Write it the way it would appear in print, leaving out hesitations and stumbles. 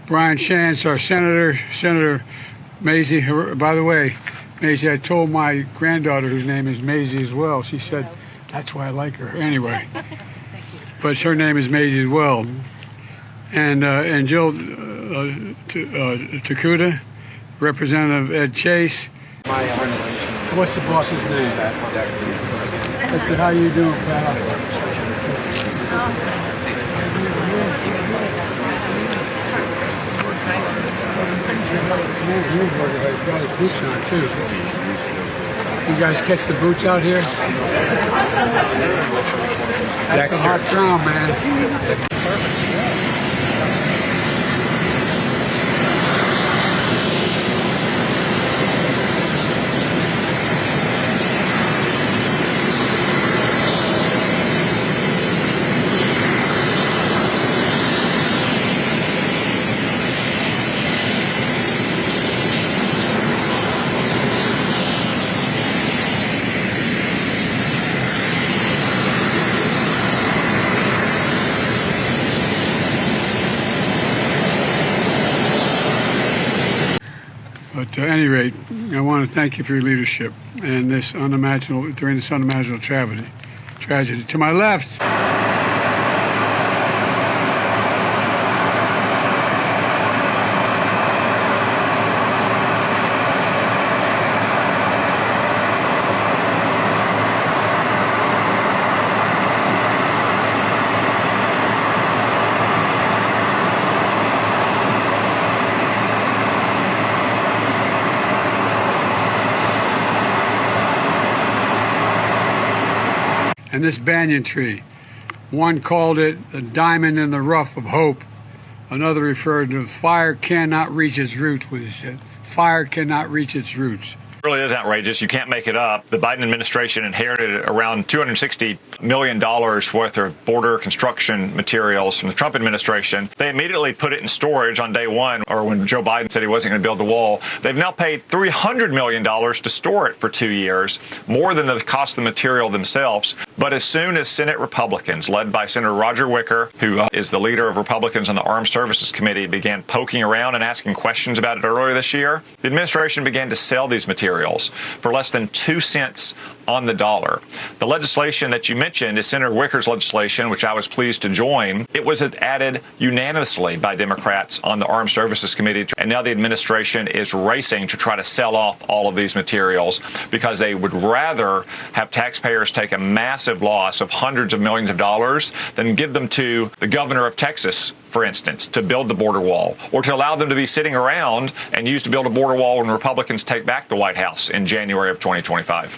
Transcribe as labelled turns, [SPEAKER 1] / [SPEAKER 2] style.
[SPEAKER 1] Brian Chance, our Senator Maisie. By the way, Maisie, I told my granddaughter, whose name is Maisie as well. She said, that's why I like her. Anyway, but her name is Maisie as well. And Jill Takuda, Representative Ed Chase. What's the boss's name? I said, how you doing, pal? He's got his boots on, too. You guys catch the boots out here? That's some hot ground, man. But at any rate, I want to thank you for your leadership and during this unimaginable tragedy. To my left. And this banyan tree, one called it the diamond in the rough of hope. Another referred to fire cannot reach its roots, what he said. Fire cannot reach its roots.
[SPEAKER 2] It really is outrageous. You can't make it up. The Biden administration inherited around $260 million worth of border construction materials from the Trump administration. They immediately put it in storage on day one, or when Joe Biden said he wasn't going to build the wall. They've now paid $300 million to store it for 2 years, more than the cost of the material themselves. But as soon as Senate Republicans, led by Senator Roger Wicker, who is the leader of Republicans on the Armed Services Committee, began poking around and asking questions about it earlier this year, the administration began to sell these materials for less than 2 cents on the dollar. The legislation that you mentioned is Senator Wicker's legislation, which I was pleased to join. It was added unanimously by Democrats on the Armed Services Committee, and now the administration is racing to try to sell off all of these materials because they would rather have taxpayers take a massive loss of hundreds of millions of dollars than give them to the governor of Texas, for instance, to build the border wall, or to allow them to be sitting around and used to build a border wall when Republicans take back the White House in January of 2025.